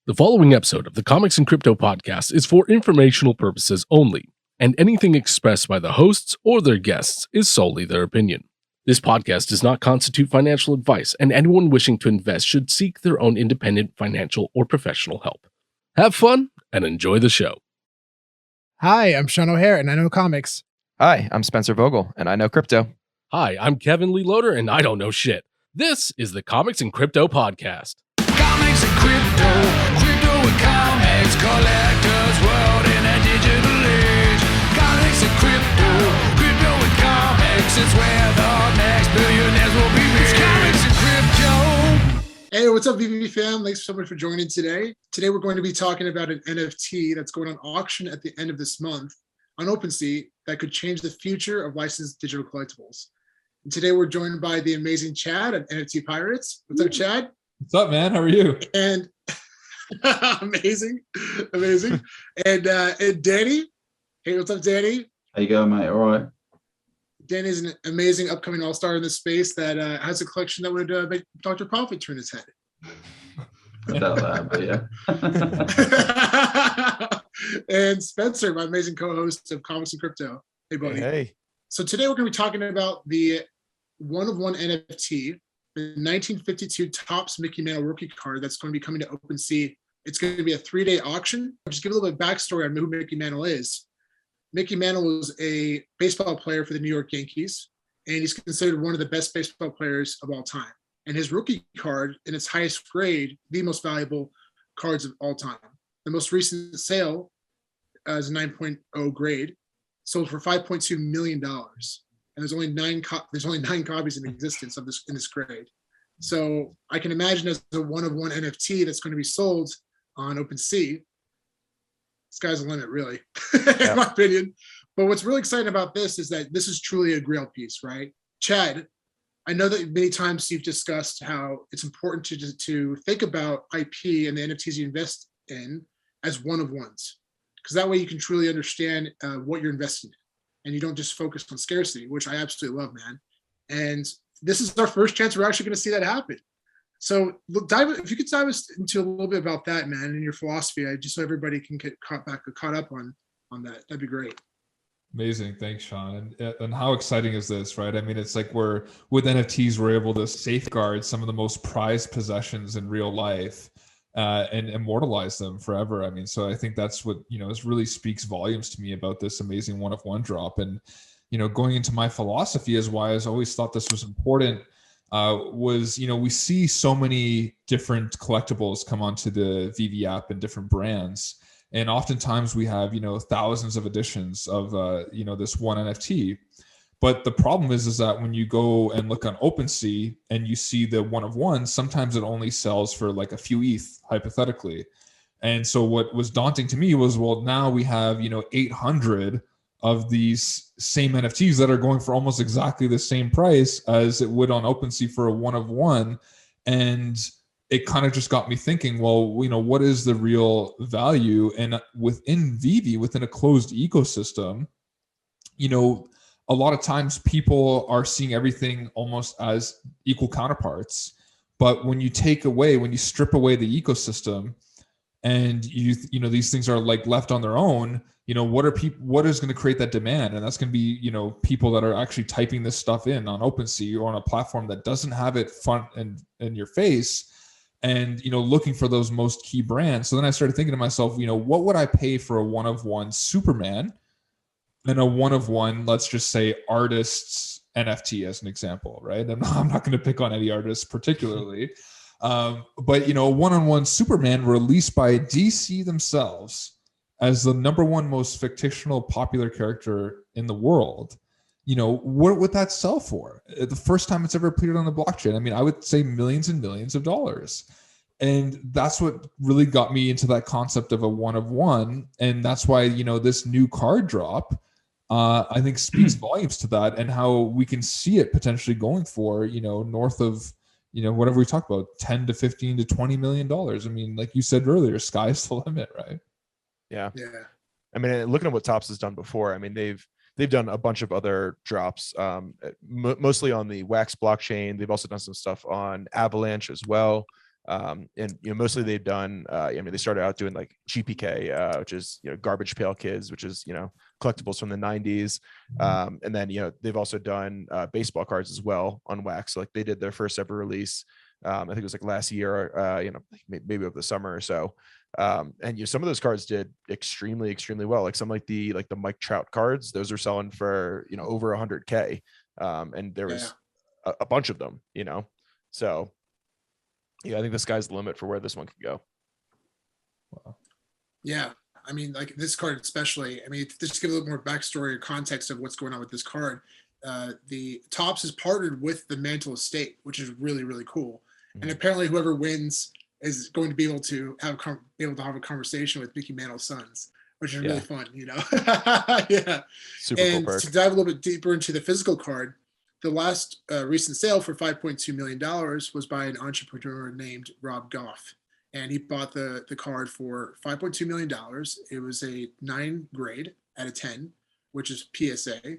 The following episode of the Comics and Crypto podcast is for informational purposes only, and anything expressed by the hosts or their guests is solely their opinion. This podcast does not constitute financial advice, and anyone wishing to invest should seek their own independent financial or professional help. Have fun and enjoy the show. Hi, I'm Sean O'Hare, and I know comics. Hi, I'm Spencer Vogel, and I know crypto. Hi, I'm Kevin Lee Loader, and I don't know shit. This is the Comics and Crypto podcast. Comics and crypto, crypto and comics, collectors world in a digital age. Comics and crypto, crypto and comics, it's where the next billionaires will be made. It's comics and crypto. Hey, what's up, VEVE fam? Thanks so much for joining today. Today we're going to be talking about an NFT that's going on auction at the end of this month on OpenSea that could change the future of licensed digital collectibles. And today we're joined by the amazing Chad at NFT Pirates. What's up, Chad? What's up, man? How are you? And amazing. And Danny. Hey, what's up, Danny? How you going, mate? All right. Danny's an amazing upcoming all-star in this space that has a collection that would make Dr. Profit turn his head. I doubt that, but yeah. And Spencer, my amazing co-host of Comics and Crypto. Hey, buddy. Hey. So today we're going to be talking about the one-of-one NFT, the 1952 Topps Mickey Mantle rookie card that's going to be coming to OpenSea. It's going to be a 3-day auction. I'll just give a little bit of backstory on who Mickey Mantle is. Mickey Mantle was a baseball player for the New York Yankees, and he's considered one of the best baseball players of all time. And his rookie card, in its highest grade, the most valuable cards of all time. The most recent sale is a 9.0 grade, sold for $5.2 million. And there's only nine copies in existence of this in this grade. So I can imagine as a one-of-one NFT that's going to be sold on OpenSea, sky's the limit, really, in my opinion. But what's really exciting about this is that this is truly a grail piece, right? Chad, I know that many times you've discussed how it's important to think about IP and the NFTs you invest in as one-of-ones, because that way you can truly understand what you're investing in. And you don't just focus on scarcity, which I absolutely love, man. And this is our first chance we're actually going to see that happen. So if you could dive us into a little bit about that, man, and your philosophy, just so everybody can get caught up on that. That'd be great. Amazing. Thanks, Sean. And how exciting is this, right? I mean, it's like with NFTs, we're able to safeguard some of the most prized possessions in real life and immortalize them forever. I mean, so I think that's what, this really speaks volumes to me about this amazing one-of-one drop. And, going into my philosophy as why I've always thought this was important was, we see so many different collectibles come onto the VEVE app and different brands. And oftentimes we have, thousands of editions of, this one NFT. But the problem is that when you go and look on OpenSea and you see the one-of-one, sometimes it only sells for like a few ETH, hypothetically. And so what was daunting to me was, well, now we have, 800 of these same NFTs that are going for almost exactly the same price as it would on OpenSea for a one-of-one. And it kind of just got me thinking, well, what is the real value? And within VEVE, within a closed ecosystem, a lot of times people are seeing everything almost as equal counterparts. But when you strip away the ecosystem and these things are like left on their own, what is going to create that demand? And that's going to be, people that are actually typing this stuff in on OpenSea or on a platform that doesn't have it front and in your face and, looking for those most key brands. So then I started thinking to myself, what would I pay for a one-of-one Superman and a one-of-one, let's just say, artists NFT as an example, right? I'm not going to pick on any artists particularly, but one-on-one Superman released by DC themselves as the #1 most fictional popular character in the world. What would that sell for? The first time it's ever appeared on the blockchain, I mean, I would say millions and millions of dollars. And that's what really got me into that concept of a one-of-one. And that's why, this new card drop, I think speaks volumes to that and how we can see it potentially going for, north of, whatever we talk about, 10 to 15 to $20 million. I mean, like you said earlier, sky's the limit, right? Yeah. I mean, looking at what Topps has done before, I mean, they've done a bunch of other drops, mostly on the Wax blockchain. They've also done some stuff on Avalanche as well. And mostly they've done. They started out doing like GPK, which is Garbage Pail Kids, which is collectibles from the '90s, and then they've also done baseball cards as well on wax. So, like they did their first ever release. I think it was like last year, maybe over the summer or so. And some of those cards did extremely, extremely well. Like some like the Mike Trout cards, those are selling for over 100K. And there was a bunch of them. So yeah, I think the sky's the limit for where this one could go. Wow. Yeah. I mean, like this card especially, just to give a little more backstory or context of what's going on with this card, the Topps is partnered with the Mantle estate, which is really, really cool. And apparently whoever wins is going to be able to have a conversation with Mickey Mantle's sons, which is really fun, Yeah. Super and cool perk. to dive a little bit deeper into the physical card, the last recent sale for $5.2 million was by an entrepreneur named Rob Goff. And he bought the card for $5.2 million. It was a 9 grade out of 10, which is PSA.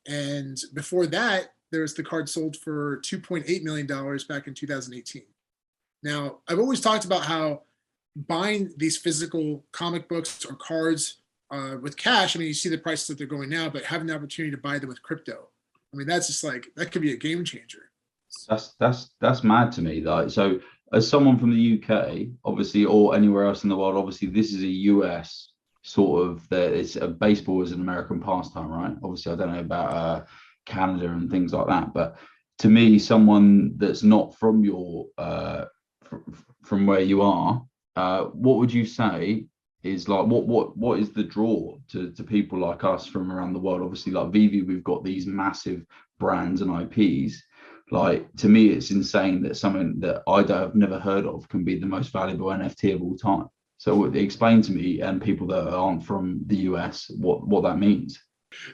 And before that, there's the card sold for $2.8 million back in 2018. Now, I've always talked about how buying these physical comic books or cards with cash, you see the prices that they're going now, but having the opportunity to buy them with crypto, that's just like, that could be a game changer. That's mad to me. Like, so as someone from the UK, obviously, or anywhere else in the world, obviously, this is a US sort of, it's baseball is an American pastime, right? Obviously, I don't know about Canada and things like that, but to me, someone that's not from your from where you are, what would you say is like what is the draw to people like us from around the world? Obviously, like VEVE, we've got these massive brands and IPs. Like, to me, it's insane that something that I've never heard of can be the most valuable NFT of all time. So explain to me and people that aren't from the US what that means.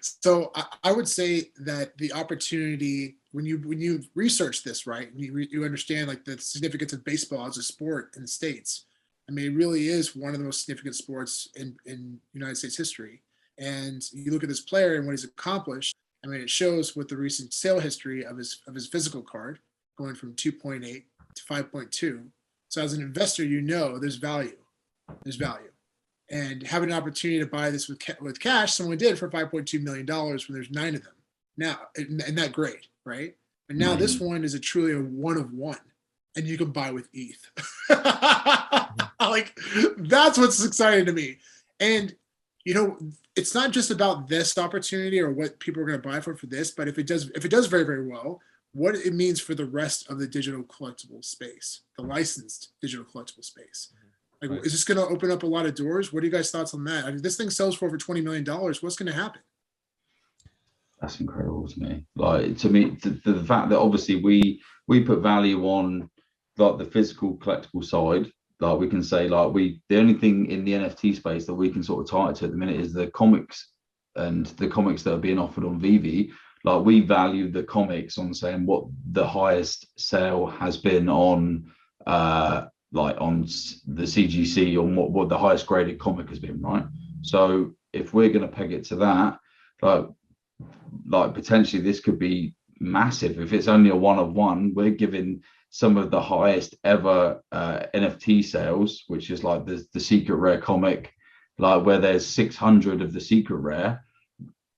So I would say that the opportunity, when you research this, right, and you understand like the significance of baseball as a sport in the States, it really is one of the most significant sports in United States history. And you look at this player and what he's accomplished. It shows with the recent sale history of his physical card going from 2.8 to 5.2. So as an investor, there's value. There's value. And having an opportunity to buy this with cash, someone did for $5.2 million when there's 9 of them. Now, and that grade, right? And now this one is truly a 1 of 1, and you can buy with ETH. Like, that's what's exciting to me. And, it's not just about this opportunity or what people are going to buy for this, but if it does very, very well, what it means for the rest of the digital collectible space, the licensed digital collectible space. Like, right. Is this going to open up a lot of doors? What are you guys' thoughts on that? This thing sells for over $20 million. What's going to happen? That's incredible to me. Like, to me, the fact that obviously we put value on like the physical collectible side. Like, we can say like the only thing in the NFT space that we can sort of tie it to at the minute is the comics and the comics that are being offered on VEVE. Like, we value the comics on saying what the highest sale has been on like on the CGC, on what the highest graded comic has been, right? So if we're going to peg it to that, like potentially this could be massive. If it's only a 1 of 1, we're giving some of the highest ever NFT sales, which is like the secret rare comic, like where there's 600 of the secret rare.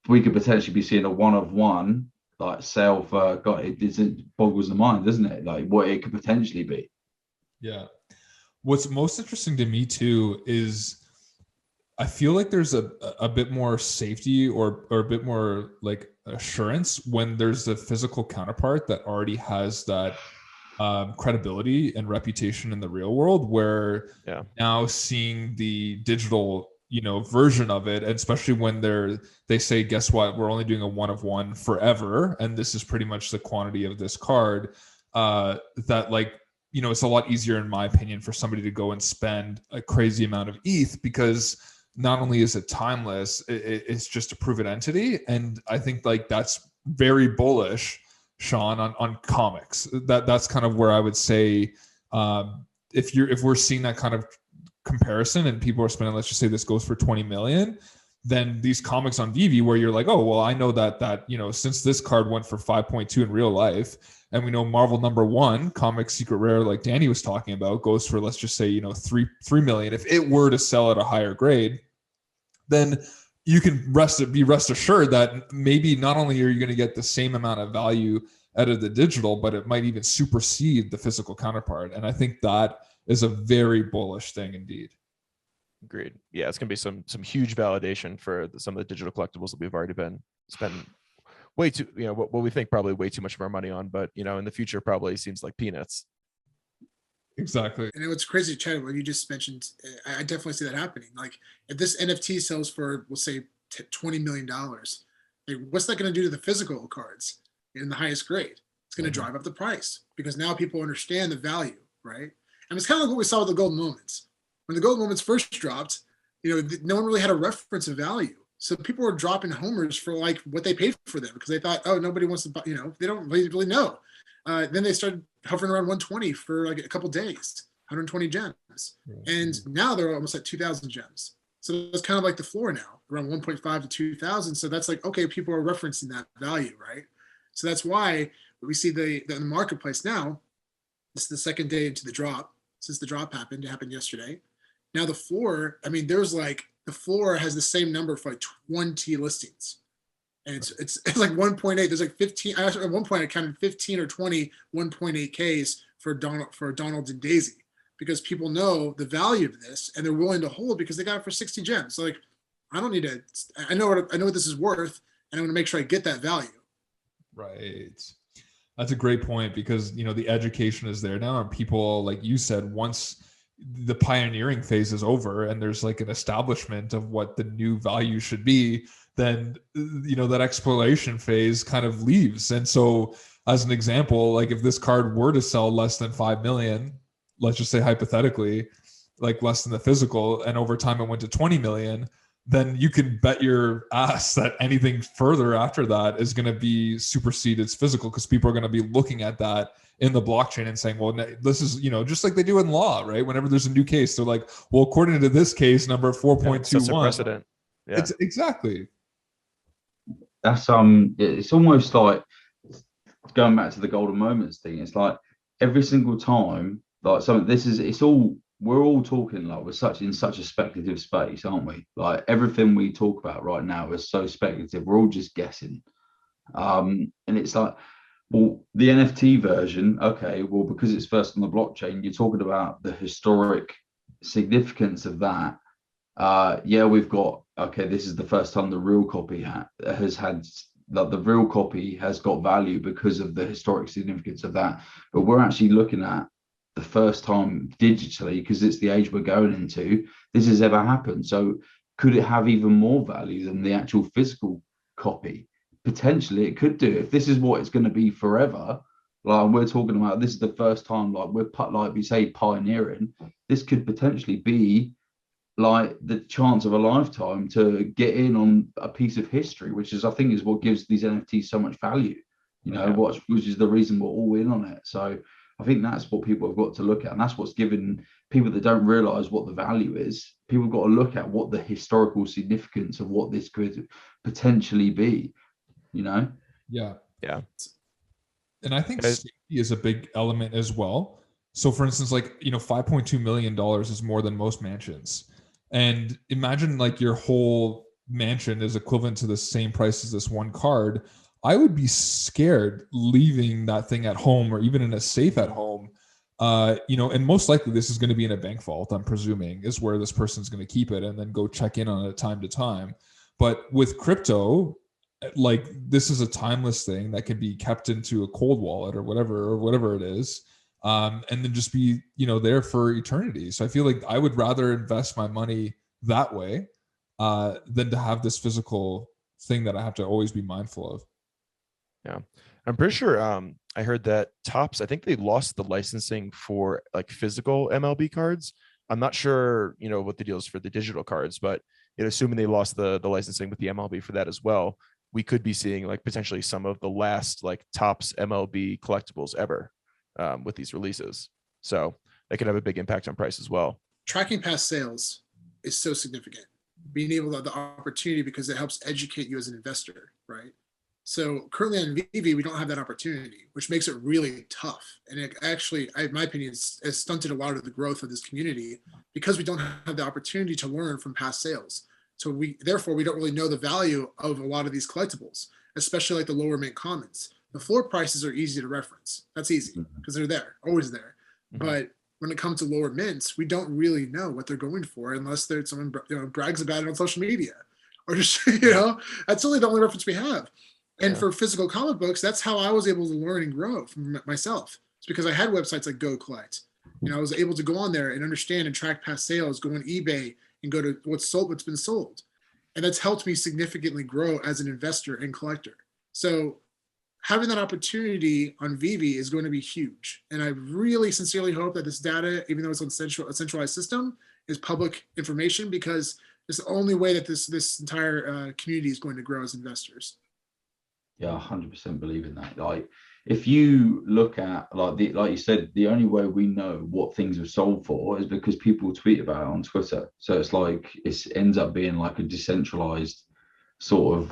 We could potentially be seeing a 1 of 1 like sale for, God, it boggles the mind, doesn't it? Like what it could potentially be. Yeah. What's most interesting to me too is I feel like there's a bit more safety or a bit more like assurance when there's a physical counterpart that already has that credibility and reputation in the real world, where now seeing the digital version of it, and especially when they say, guess what, we're only doing a 1 of 1 forever, and this is pretty much the quantity of this card, that like, it's a lot easier, in my opinion, for somebody to go and spend a crazy amount of ETH, because not only is it timeless, it's just a proven entity. And I think like that's very bullish, Sean, on comics. That's kind of where I would say, if we're seeing that kind of comparison and people are spending, let's just say this goes for 20 million, than these comics on VEVE, where you're like, oh, well, I know that since this card went for 5.2 in real life, and we know Marvel *1 comic secret rare, like Danny was talking about, goes for, let's just say, 3 million. If it were to sell at a higher grade, then you can be rest assured that maybe not only are you going to get the same amount of value out of the digital, but it might even supersede the physical counterpart. And I think that is a very bullish thing indeed. Agreed. Yeah, it's gonna be some huge validation for some of the digital collectibles that we've already been spending way too, what we think probably way too much of our money on, but in the future probably seems like peanuts. Exactly. And what's crazy, Chad, what you just mentioned, I definitely see that happening. Like if this NFT sells for, we'll say, $20 million, like, what's that going to do to the physical cards in the highest grade? It's going to drive up the price because now people understand the value, right? And it's kind of like what we saw with the gold moments. When the gold moments first dropped, no one really had a reference of value. So people were dropping homers for like what they paid for them because they thought, oh, nobody wants to buy, they don't really know. Then they started hovering around 120 for like a couple days, 120 gems. And now they're almost at 2,000 gems. So it's kind of like the floor now, around 1.5 to 2,000. So that's like, okay, people are referencing that value, right? So that's why we see the marketplace now. This is the second day into the drop since the drop happened. It happened yesterday. Now the floor, there's like, the floor has the same number for like 20 listings. And it's like 1.8. There's like 15. At one point I counted 15 or 20 1.8Ks for Donald and Daisy because people know the value of this and they're willing to hold because they got it for 60 gems. So like, I don't need to, I know what this is worth and I'm going to make sure I get that value. Right. That's a great point because, the education is there now and people, like you said, once the pioneering phase is over and there's like an establishment of what the new value should be, then that exploration phase kind of leaves. And so as an example, like if this card were to sell less than 5 million, let's just say hypothetically, like less than the physical, and over time it went to 20 million, then you can bet your ass that anything further after that is going to be supersede its physical because people are going to be looking at that in the blockchain and saying, well, this is, just like they do in law, right? Whenever there's a new case, they're like, well, according to this case number 4.21. That's a precedent. Yeah. It's exactly. That's it's almost like going back to the golden moments thing. It's like every single time, like we're all talking like we're in such a speculative space, aren't we? Like everything we talk about right now is so speculative. We're all just guessing. And it's like, well, the NFT version, okay, well, because it's first on the blockchain, you're talking about the historic significance of that. We've got, okay, this is the first time the real copy the real copy has got value because of the historic significance of that. But we're actually looking at the first time digitally, because it's the age we're going into, this has ever happened. So could it have even more value than the actual physical copy? Potentially it could do. If this is what it's going to be forever, like we're talking about, this is the first time, like we say, pioneering, this could potentially be like the chance of a lifetime to get in on a piece of history, which is, I think, is what gives these NFTs so much value, which is the reason we're all in on it. So I think that's what people have got to look at. And that's what's given people that don't realize what the value is. People have got to look at what the historical significance of what this could potentially be, Yeah. Yeah. And I think safety is a big element as well. So for instance, like, $5.2 million is more than most mansions. And imagine like your whole mansion is equivalent to the same price as this one card. I would be scared leaving that thing at home or even in a safe at home. And most likely this is going to be in a bank vault, I'm presuming, is where this person's going to keep it and then go check in on it time to time. But with crypto, like this is a timeless thing that can be kept into a cold wallet or whatever it is. And then just be, there for eternity. So I feel like I would rather invest my money that way than to have this physical thing that I have to always be mindful of. Yeah. I'm pretty sure I heard that Topps, I think they lost the licensing for like physical MLB cards. I'm not sure, what the deal is for the digital cards, but assuming they lost the licensing with the MLB for that as well, we could be seeing like potentially some of the last like Topps MLB collectibles ever with these releases. So that could have a big impact on price as well. Tracking past sales is so significant being able to have the opportunity because it helps educate you as an investor, right? So currently on VEVE, we don't have that opportunity, which makes it really tough. And it actually, in my opinion, has stunted a lot of the growth of this community because we don't have the opportunity to learn from past sales. So therefore, we don't really know the value of a lot of these collectibles, especially like the lower mint commons. The floor prices are easy to reference. That's easy because they're there, always there. But when it comes to lower mints, we don't really know what they're going for unless someone brags about it on social media, or just that's only the only reference we have. And for physical comic books, that's how I was able to learn and grow from myself. It's because I had websites like Go Collect. I was able to go on there and understand and track past sales, go on eBay and go to what's been sold. And that's helped me significantly grow as an investor and collector. So having that opportunity on VEVE is going to be huge. And I really sincerely hope that this data, even though it's on a centralized system, is public information, because it's the only way that this entire community is going to grow as investors. Yeah, 100% believe in that. Like, if you look at like you said, the only way we know what things are sold for is because people tweet about it on Twitter. So it's like it ends up being like a decentralized sort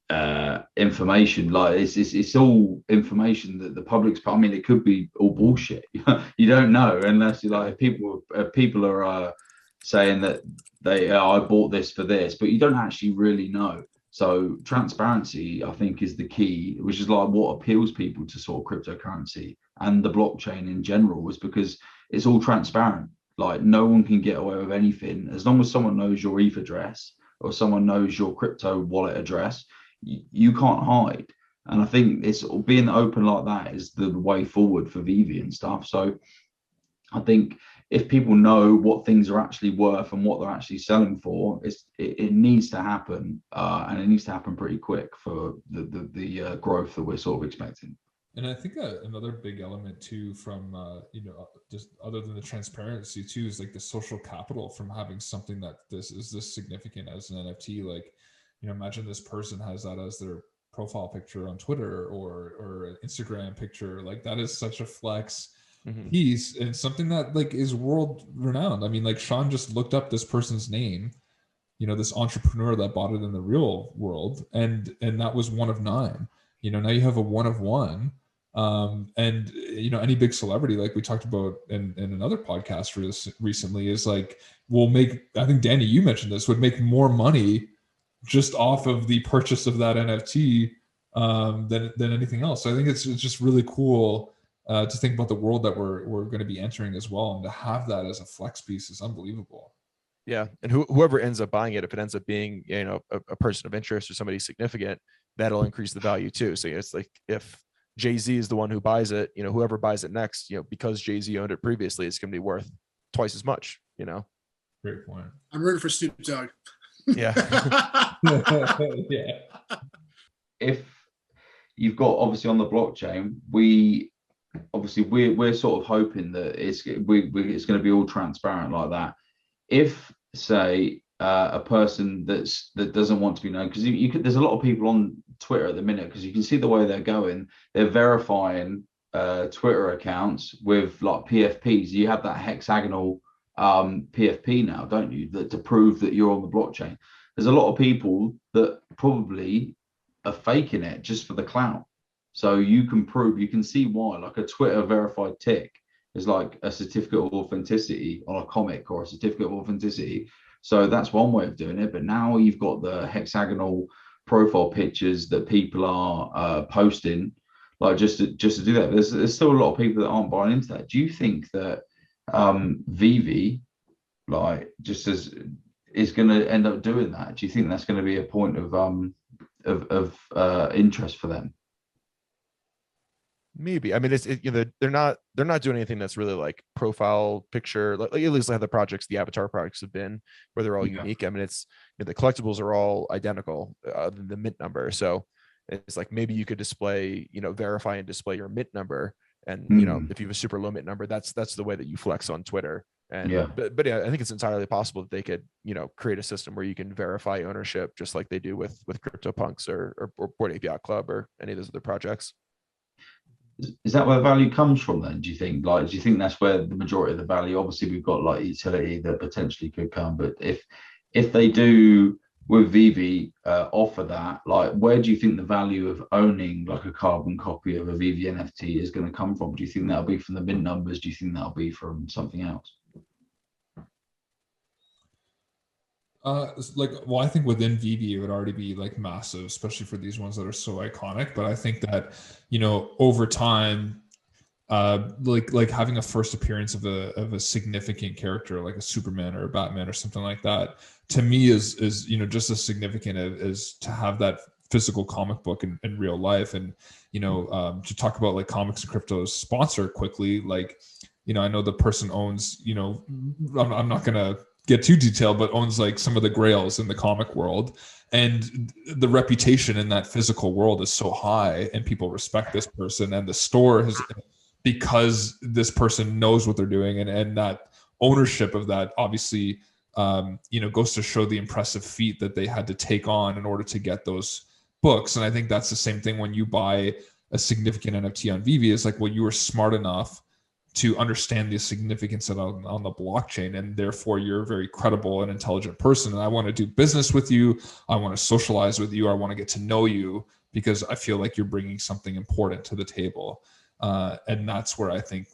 of information. Like it's all information that the public's. I mean, it could be all bullshit. You don't know unless you like people are saying that I bought this for this, but you don't actually really know. So transparency, I think, is the key, which is like what appeals people to sort of cryptocurrency and the blockchain in general, is because it's all transparent. Like no one can get away with anything as long as someone knows your ETH address or someone knows your crypto wallet address. You can't hide. And I think it's being open like that is the way forward for VEVE and stuff. So I think if people know what things are actually worth and what they're actually selling for, it needs to happen, and it needs to happen pretty quick for the growth that we're sort of expecting. And I think another big element too, from just other than the transparency too, is like the social capital from having something that is this significant as an NFT. Like, imagine this person has that as their profile picture on Twitter or an Instagram picture. Like that is such a flex piece and something that like is world renowned. I mean, like Sean just looked up this person's name, this entrepreneur that bought it in the real world, and that was one of 9. Now you have a one of one, and any big celebrity, like we talked about in another podcast recently, is like will make. I think Danny, you mentioned this, would make more money just off of the purchase of that NFT than anything else. So I think it's just really cool. To think about the world that we're going to be entering as well, and to have that as a flex piece is unbelievable. Yeah, and whoever ends up buying it, if it ends up being a person of interest or somebody significant, that'll increase the value too. So it's like if Jay-Z is the one who buys it, whoever buys it next, because Jay-Z owned it previously, it's going to be worth twice as much. Great point. I'm rooting for Snoop Dogg. Yeah. Yeah. If you've got obviously on the blockchain, we're sort of hoping that it's going to be all transparent like that. If say a person that doesn't want to be known, because there's a lot of people on Twitter at the minute, because you can see the way they're going. They're verifying Twitter accounts with like PFPs. You have that hexagonal PFP now, don't you, that to prove that you're on the blockchain. There's a lot of people that probably are faking it just for the clout. So you can see why, like a Twitter verified tick is like a certificate of authenticity on a comic or a certificate of authenticity. So that's one way of doing it. But now you've got the hexagonal profile pictures that people are posting, like just to do that. There's still a lot of people that aren't buying into that. Do you think that VEVE, like just as is going to end up doing that? Do you think that's going to be a point of interest for them? Maybe. I mean, they're not doing anything that's really like profile picture. Like at least like the projects, the avatar projects have been, where they're all unique. I mean, it's the collectibles are all identical, the mint number. So it's like maybe you could display, verify and display your mint number, and if you have a super low mint number, that's the way that you flex on Twitter. And but yeah, I think it's entirely possible that they could create a system where you can verify ownership just like they do with CryptoPunks or Bored Ape Yacht Club or any of those other projects. Is that where value comes from then? Do you think that's where the majority of the value? Obviously we've got like utility that potentially could come, but if if they do with VEVE offer that, like, where do you think the value of owning like a carbon copy of a VEVE NFT is going to come from? Do you think that'll be from the mint numbers? Do you think that'll be from something else? Well, I think within VEVE it would already be like massive, especially for these ones that are so iconic. But I think that, you know, over time, like having a first appearance of a significant character like a Superman or a Batman or something like that, to me is you know, just as significant as to have that physical comic book in real life. And you know, to talk about like Comics and Crypto's sponsor quickly, like, you know, I know the person owns, you know, I'm not gonna get too detailed, but owns like some of the grails in the comic world, and the reputation in that physical world is so high, and people respect this person, and the store has, because this person knows what they're doing, and that ownership of that obviously, you know, goes to show the impressive feat that they had to take on in order to get those books. And I think that's the same thing when you buy a significant NFT on VEVE. It's like, well, you were smart enough to understand the significance of on the blockchain, and therefore you're a very credible and intelligent person. And I want to do business with you. I want to socialize with you. I want to get to know you because I feel like you're bringing something important to the table. And that's where I think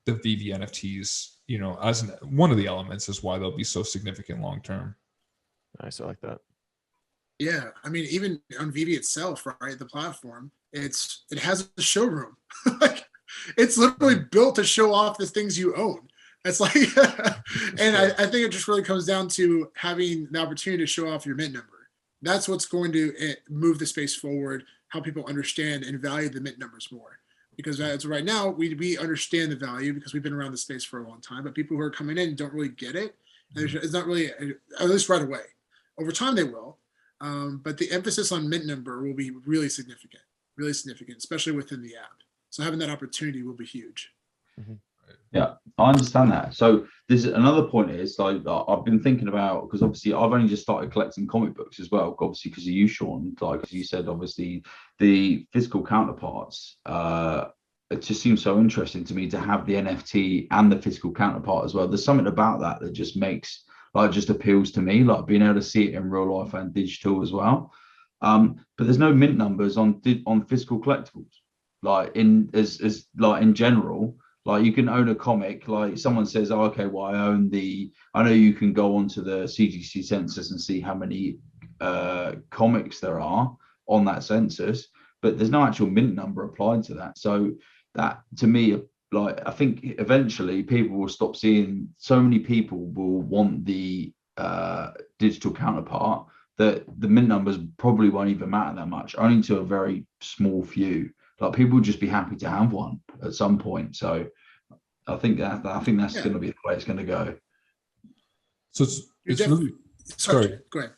the VEVE NFTs, you know, as one of the elements is why they'll be so significant long term. Nice, I like that. Yeah, I mean, even on VEVE itself, right? The platform, it has a showroom. Like, it's literally built to show off the things you own. It's like, and I think it just really comes down to having the opportunity to show off your mint number. That's what's going to move the space forward, how people understand and value the mint numbers more. Because as right now, we understand the value because we've been around the space for a long time, but people who are coming in don't really get it. And it's not really, at least right away. Over time, they will. But the emphasis on mint number will be really significant, especially within the app. So having that opportunity will be huge. Mm-hmm. Yeah, I understand that. So there's another point is, like, I've been thinking about, because obviously I've only just started collecting comic books as well, obviously because of you, Sean. Like, as you said, obviously the physical counterparts, it just seems so interesting to me to have the NFT and the physical counterpart as well. There's something about that that just makes, like, just appeals to me, like being able to see it in real life and digital as well. But there's no mint numbers on physical collectibles, like in general. Like, you can own a comic, like someone says, oh, okay, well, I know you can go onto the CGC census and see how many comics there are on that census, but there's no actual mint number applied to that. So that, to me, like, I think eventually people will stop seeing, so many people will want the digital counterpart that the mint numbers probably won't even matter that much, only to a very small few. Like, people would just be happy to have one at some point. So I think that's going to be the way it's going to go. So it's really, sorry. Go ahead.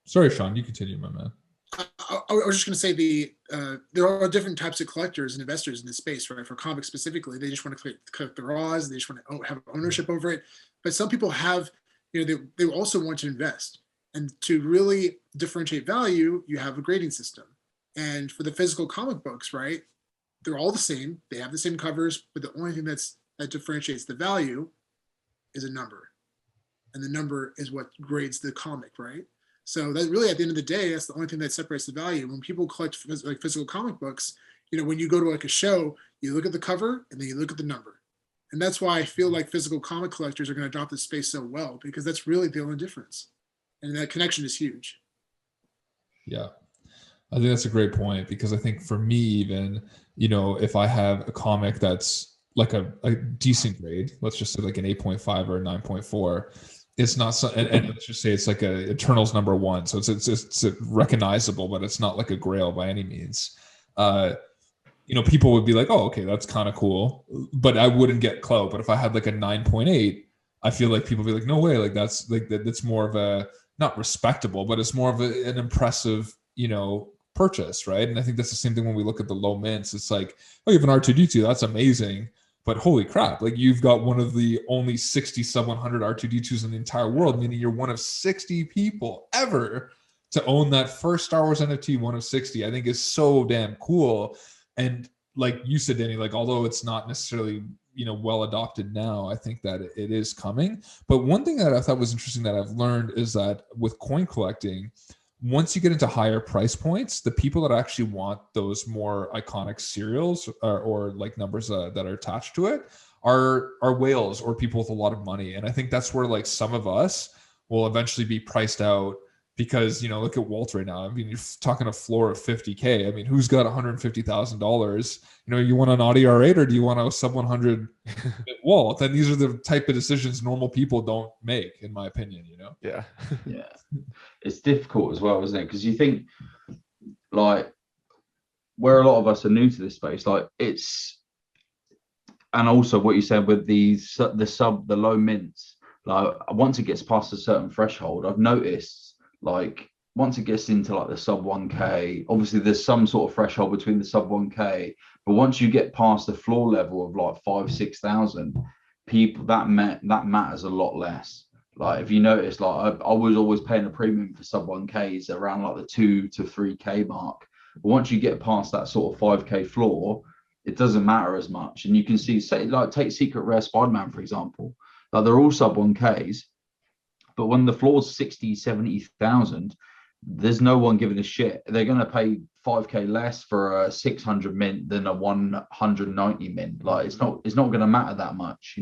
Sorry, Sean, you continue, my man. I was just going to say there are different types of collectors and investors in this space, right? For comics specifically, they just want to collect the raws. They just want to have ownership over it. But some people have, you know, they also want to invest. And to really differentiate value, you have a grading system. And for the physical comic books, right, they're all the same. They have the same covers, but the only thing that differentiates the value is a number. And the number is what grades the comic, right? So that really, at the end of the day, that's the only thing that separates the value. When people collect like physical comic books, you know, when you go to like a show, you look at the cover and then you look at the number. And that's why I feel like physical comic collectors are going to adopt this space so well, because that's really the only difference. And that connection is huge. Yeah. I think that's a great point, because I think for me, even, you know, if I have a comic that's like a decent grade, let's just say like an 8.5 or a 9.4, it's not so, and let's just say it's like a Eternals #1, so it's recognizable, but it's not like a grail by any means. You know, people would be like, oh, okay, that's kind of cool, but I wouldn't get clout. But if I had like a 9.8, I feel like people would be like, no way, like that's more of a, not respectable, but it's more of an impressive, you know, purchase, right? And I think that's the same thing when we look at the low mints. It's like, oh, you have an R2D2, that's amazing, but holy crap, like, you've got one of the only 60 sub 100 R2D2s in the entire world, meaning you're one of 60 people ever to own that first Star Wars NFT, one of 60. I think is so damn cool. And like you said, Danny, like, although it's not necessarily well adopted now. I think that it is coming. But one thing that I thought was interesting that I've learned is that with coin collecting, once you get into higher price points, the people that actually want those more iconic serials or like numbers that are attached to it are whales or people with a lot of money. And I think that's where like some of us will eventually be priced out, because look at Walt right now. I mean, you're talking a floor of 50K. I mean, who's got $150,000? You want an Audi R8 or do you want a sub 100 Walt? And these are the type of decisions normal people don't make, in my opinion. Yeah. Yeah, it's difficult as well, isn't it? Because you think, like, where a lot of us are new to this space, like it's, and also what you said with the low mints, like once it gets past a certain threshold, I've noticed, like once it gets into like the sub 1K, obviously there's some sort of threshold between the sub 1K, but once you get past the floor level of like 5,000-6,000 people, that matters a lot less. Like if you notice, like I was always paying a premium for sub 1Ks around like the 2 to 3K mark, but once you get past that sort of 5K floor, it doesn't matter as much. And you can see, say, like take Secret Rare Spider-Man for example, like they're all sub 1Ks, but when the floor's 60,000-70,000, there's no one giving a shit. They're going to pay 5K less for a 600 mint than a 190 mint. Like it's not going to matter that much,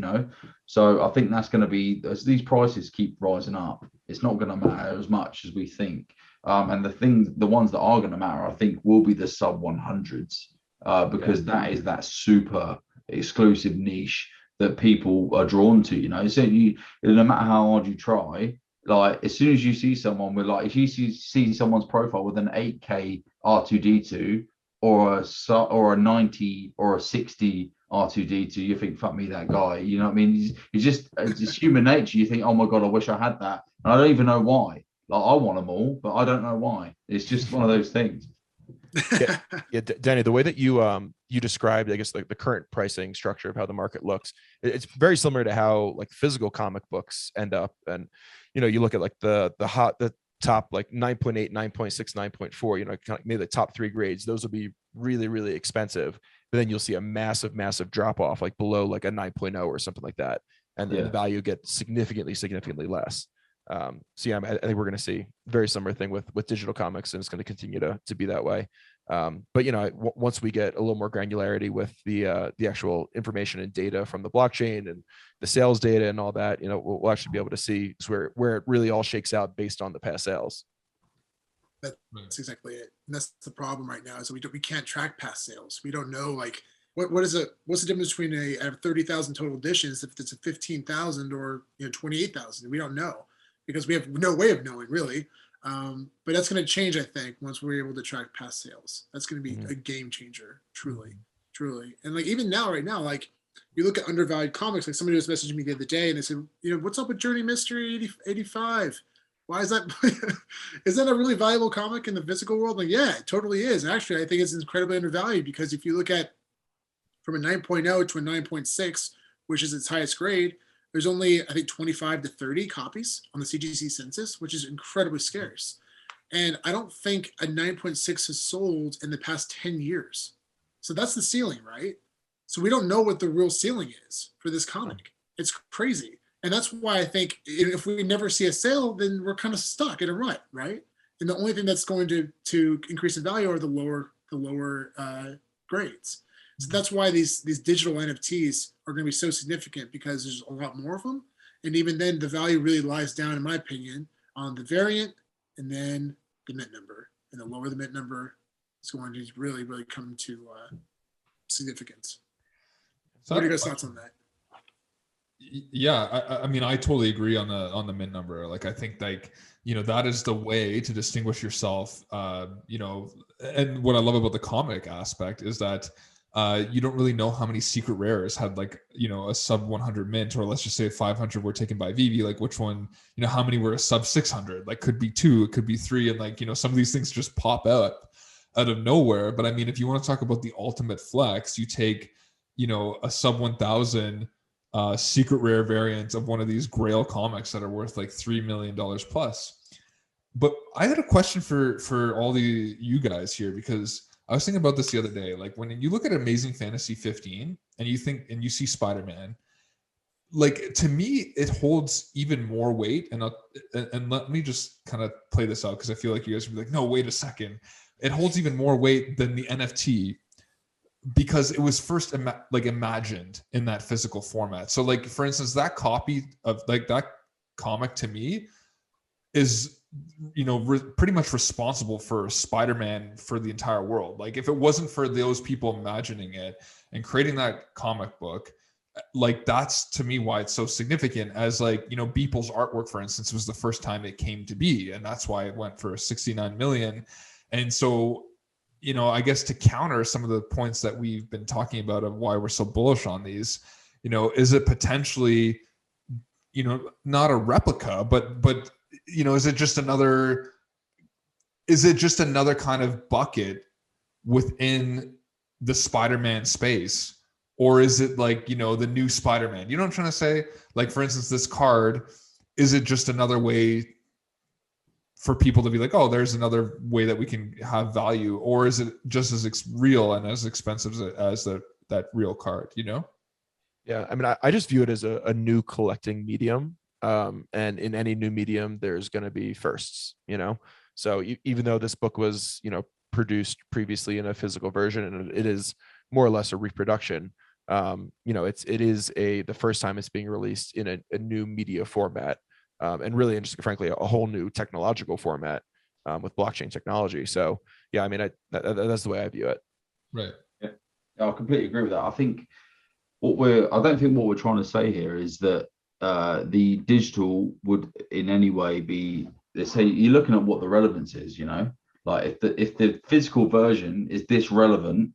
So I think that's going to be, as these prices keep rising up, it's not going to matter as much as we think. And the ones that are going to matter, I think, will be the sub 100s, because that is that super exclusive niche that people are drawn to, so no matter how hard you try, like as soon as you see someone with, like, if you see someone's profile with an 8K R2D2 or a 90 or a 60 R2D2, you think, fuck me, that guy, you know what I mean? It's human nature. You think, oh my God, I wish I had that. And I don't even know why. Like I want them all, but I don't know why. It's just one of those things. Yeah, Danny, the way that you described, I guess, like the current pricing structure of how the market looks, it's very similar to how like physical comic books end up. And you look at like the top like 9.8, 9.6, 9.4, kind of maybe the top 3 grades, those will be really, really expensive. But then you'll see a massive drop off like below like a 9.0 or something like that, and then the value gets significantly less. So yeah, I think we're going to see a very similar thing with digital comics, and it's going to continue to be that way. But once we get a little more granularity with the actual information and data from the blockchain and the sales data and all that, we'll actually be able to see where it really all shakes out based on the past sales. That's exactly it. And that's the problem right now, is we can't track past sales. We don't know, like, what's the difference between a 30,000 total editions if it's a 15,000 or 28,000? We don't know, because we have no way of knowing really. But that's going to change, I think, once we're able to track past sales. That's going to be a game changer, truly. And like even now, right now, like you look at undervalued comics, like somebody was messaging me the other day and they said, what's up with Journey Mystery 85? Why is that? Is that a really valuable comic in the physical world? Like, yeah, it totally is. And actually, I think it's incredibly undervalued, because if you look at from a 9.0 to a 9.6, which is its highest grade, there's only, I think, 25 to 30 copies on the CGC census, which is incredibly scarce. And I don't think a 9.6 has sold in the past 10 years. So that's the ceiling, right? So we don't know what the real ceiling is for this comic. It's crazy. And that's why I think if we never see a sale, then we're kind of stuck in a rut, right? And the only thing that's going to increase in value are the lower grades. So that's why these digital NFTs are going to be so significant, because there's a lot more of them. And even then, the value really lies down, in my opinion, on the variant and then the mint number. And the lower the mint number, it's going to really, really come to significance. So what are your guys' thoughts on that? Yeah, I mean, I totally agree on the mint number. Like, I think that is the way to distinguish yourself. And what I love about the comic aspect is that you don't really know how many secret rares had a sub 100 mint, or let's just say 500 were taken by VEVE. Like which one, how many were a sub 600? Like could be 2, it could be 3, and some of these things just pop out of nowhere. But I mean, if you want to talk about the ultimate flex, you take a sub 1000 secret rare variant of one of these grail comics that are worth like $3 million plus. But I had a question for all you guys here, because I was thinking about this the other day. Like when you look at Amazing Fantasy 15 and you see Spider-Man, like to me, it holds even more weight. And let me just kind of play this out because I feel like you guys would be like, no, wait a second. It holds even more weight than the NFT because it was first imagined in that physical format. So like, for instance, that copy of like that comic to me is, pretty much responsible for Spider-Man for the entire world. Like if it wasn't for those people imagining it and creating that comic book, like that's to me why it's so significant. As like, Beeple's artwork, for instance, was the first time it came to be, and that's why it went for 69 million. And so, I guess to counter some of the points that we've been talking about of why we're so bullish on these, is it potentially, not a replica, but is it just another kind of bucket within the Spider-Man space? Or is it like, the new Spider-Man? You know what I'm trying to say? Like, for instance, this card, is it just another way for people to be like, oh, there's another way that we can have value? Or is it just as real and as expensive as that real card, Yeah, I mean, I just view it as a new collecting medium. And in any new medium, there's going to be firsts, So even though this book was, produced previously in a physical version, and it is more or less a reproduction, it is the first time it's being released in a new media format, and really, and just frankly, a whole new technological format with blockchain technology. So yeah, I mean, that's the way I view it. Right. Yeah, I completely agree with that. I think I don't think what we're trying to say here is that the digital would in any way be, let's say you're looking at what the relevance is, like if the physical version is this relevant,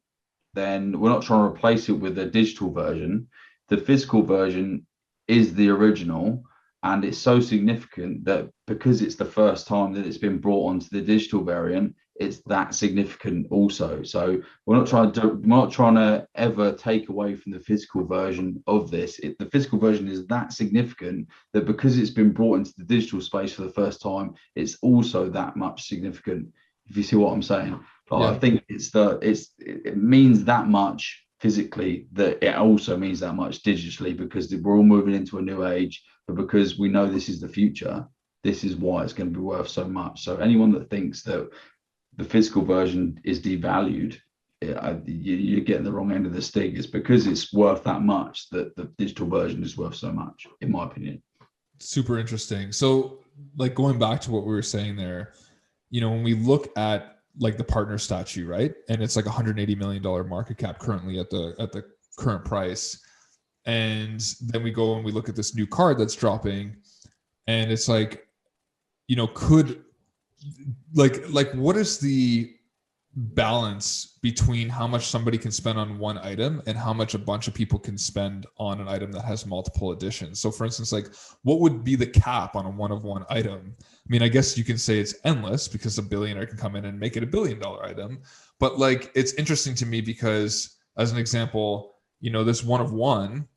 then we're not trying to replace it with a digital version. The physical version is the original, and it's so significant that because it's the first time that it's been brought onto the digital variant, it's that significant also. So we're not trying to ever take away from the physical version of this. The physical version is that significant that because it's been brought into the digital space for the first time, it's also that much significant. If you see what I'm saying, yeah. I think it means that much physically that it also means that much digitally, because we're all moving into a new age, but because we know this is the future, this is why it's going to be worth so much. So anyone that thinks that the physical version is devalued, you're getting the wrong end of the stick. It's because it's worth that much that the digital version is worth so much, in my opinion. Super interesting. So like going back to what we were saying there, when we look at like the partner statue, right? And it's like $180 million market cap currently at the current price. And then we go and we look at this new card that's dropping, and it's like, could like what is the balance between how much somebody can spend on one item and how much a bunch of people can spend on an item that has multiple editions? So for instance, like what would be the cap on a one-of-one item? I mean, I guess you can say it's endless because a billionaire can come in and make it $1 billion item. But like, it's interesting to me because, as an example, this one-of-one,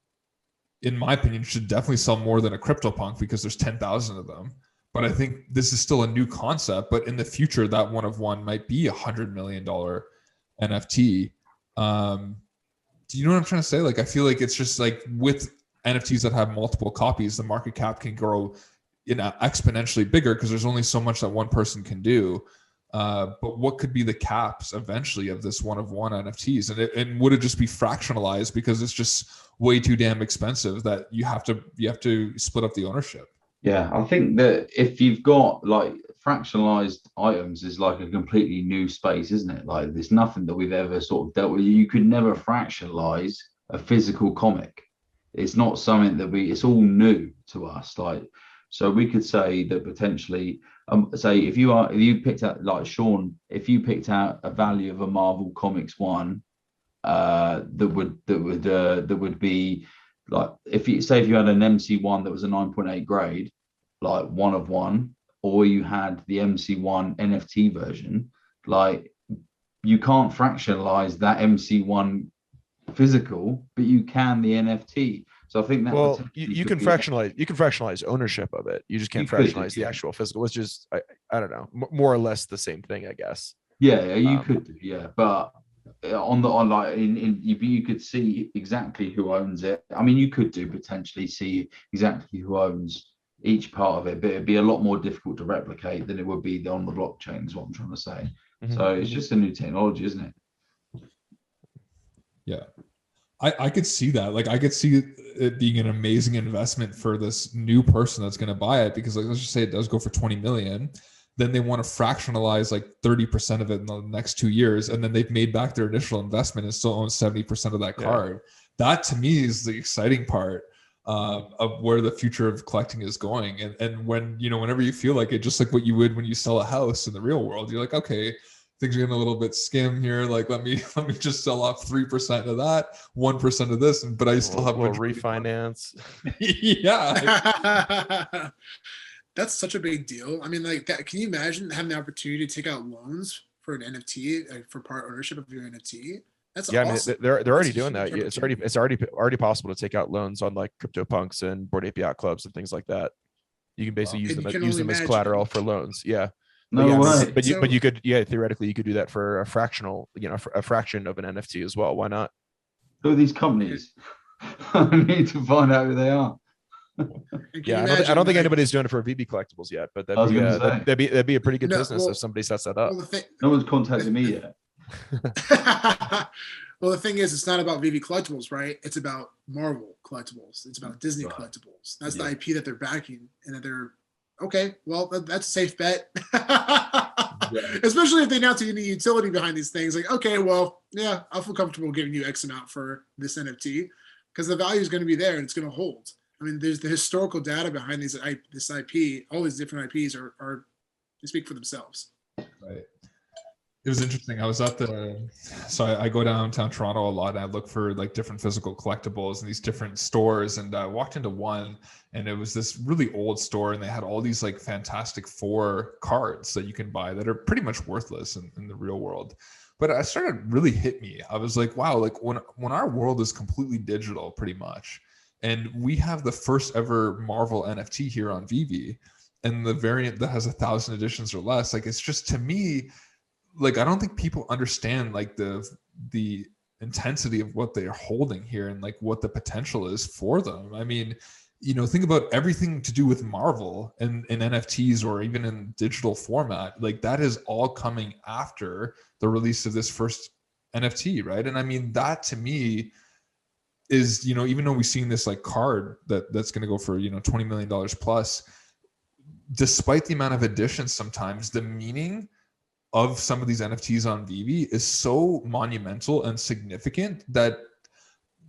in my opinion, should definitely sell more than a CryptoPunk because there's 10,000 of them. But I think this is still a new concept. But in the future, that one-of-one might be $100 million NFT. Do you know what I'm trying to say? Like, I feel like it's just like with NFTs that have multiple copies, the market cap can grow exponentially bigger because there's only so much that one person can do. But what could be the caps eventually of this one-of-one NFTs? And would it just be fractionalized because it's just way too damn expensive that you have to split up the ownership? Yeah, I think that if you've got like fractionalized items is like a completely new space, isn't it? Like there's nothing that we've ever sort of dealt with. You could never fractionalize a physical comic. It's not something that it's all new to us. Like, so we could say that potentially, say if you picked out, like Sean, if you picked out a value of a Marvel Comics 1, that would be like, if you had an MC1 that was a 9.8 grade, like one-of-one, or you had the MC1 NFT version, like you can't fractionalize that MC1 physical, but you can the NFT. So I think that, well, you can fractionalize ownership of it. You just can't fractionalize the actual physical, which is I don't know, more or less the same thing, I guess. Yeah, you Um, could do, yeah, but on like you could see exactly who owns it. I mean, you could do potentially see exactly who owns each part of it, but it'd be a lot more difficult to replicate than it would be on the blockchain, is what I'm trying to say. So it's just a new technology, isn't it? Yeah. I could see that. Like, I could see it being an amazing investment for this new person that's going to buy it, because, like, let's just say it does go for 20 million. Then they want to fractionalize like 30% of it in the next 2 years. And then they've made back their initial investment and still own 70% of that card. That to me is the exciting part of where the future of collecting is going. And when, whenever you feel like it, just like what you would when you sell a house in the real world, you're like, okay, things are getting a little bit skim here. Like, let me just sell off 3% of that, 1% of this, but I still have a little refinance. Yeah. That's such a big deal. I mean, like, that, can you imagine having the opportunity to take out loans for an NFT, like, for part ownership of your NFT? That's awesome. I mean, they're already That's a doing that. huge It's already possible to take out loans on like CryptoPunks and Bored Ape Yacht Clubs and things like that. You can basically use And them you can use only them as imagine. collateral for loans. Yeah. No yeah, way. but you could, theoretically you could do that for a fractional, a fraction of an NFT as well. Why not? Who are these companies? I need to find out who they are. Yeah, I don't think anybody's doing it for VEVE collectibles yet, but that'd be a pretty good business if somebody sets that up. No one's contacted me yet. Well, the thing is, it's not about VEVE collectibles, right? It's about Marvel collectibles. It's about Disney collectibles. That's the IP that they're backing, and that they're okay. Well, that's a safe bet. Especially if they announce any utility behind these things. Like, okay, well, yeah, I feel comfortable giving you X amount for this NFT because the value is going to be there and it's going to hold. I mean, there's the historical data behind this IP. All these different IPs are they speak for themselves. Right. It was interesting. I was at I go downtown Toronto a lot, and I look for like different physical collectibles in these different stores. And I walked into one, and it was this really old store, and they had all these like Fantastic Four cards that you can buy that are pretty much worthless in the real world. But I started really hit me. I was like, wow, like when our world is completely digital, pretty much, and we have the first ever Marvel NFT here on VEVE, and the variant that has 1,000 editions or less, like, it's just, to me, like, I don't think people understand like the intensity of what they are holding here and like what the potential is for them. I mean, think about everything to do with Marvel and NFTs or even in digital format. Like, that is all coming after the release of this first NFT, right? And I mean, that to me is, even though we've seen this like card that's going to go for, $20 million plus, despite the amount of editions, sometimes the meaning of some of these NFTs on VEVE is so monumental and significant that,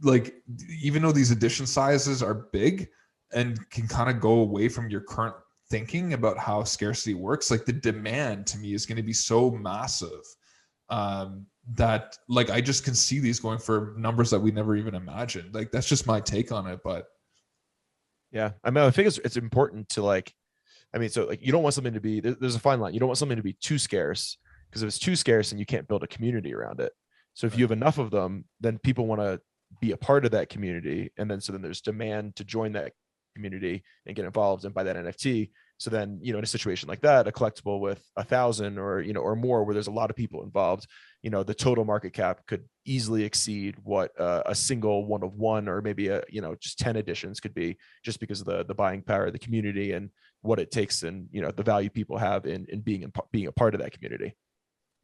like, even though these edition sizes are big and can kind of go away from your current thinking about how scarcity works, like, the demand to me is going to be so massive that, like, I just can see these going for numbers that we never even imagined. Like, that's just my take on it. But yeah, I mean, I think it's important to, like, I mean, so like, you don't want something to be, there's a fine line. You don't want something to be too scarce, because if it's too scarce, then you can't build a community around it. So if you have enough of them, then people want to be a part of that community. And then, so then there's demand to join that community and get involved and buy that NFT. So then, in a situation like that, a collectible with 1,000 or, or more, where there's a lot of people involved, the total market cap could easily exceed what a single one of one, or maybe just 10 editions could be, just because of the buying power of the community and what it takes, and the value people have in being a part of that community.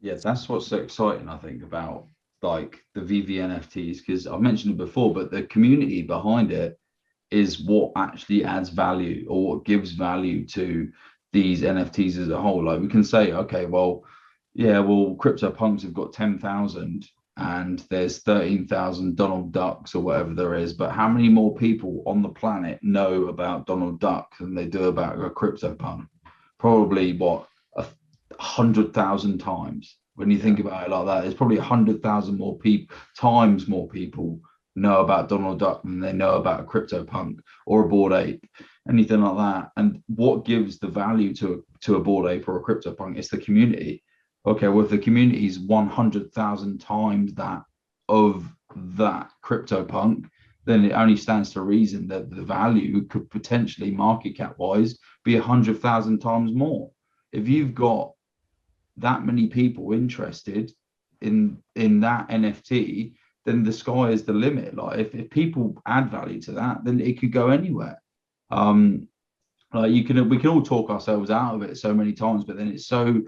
Yeah, that's what's so exciting, I think, about like the VEVE NFTs, because I've mentioned it before, but the community behind it is what actually adds value, or what gives value to these NFTs as a whole. Like, we can say, okay, well, CryptoPunks have got 10,000 and there's 13,000 Donald Ducks or whatever there is, but how many more people on the planet know about Donald Duck than they do about a CryptoPunk? Probably 100,000 times. When you think about it like that, there's probably 100,000 more people know about Donald Duck than they know about a CryptoPunk or a Bored Ape, anything like that. And what gives the value to a Bored Ape or a CryptoPunk? It's the community. Okay, well, if the community is 100,000 times that of that CryptoPunk, then it only stands to reason that the value could potentially, market cap wise, be 100,000 times more. If you've got that many people interested in that NFT, then the sky is the limit. Like if people add value to that, then it could go anywhere. Like we can all talk ourselves out of it so many times, but then it's so,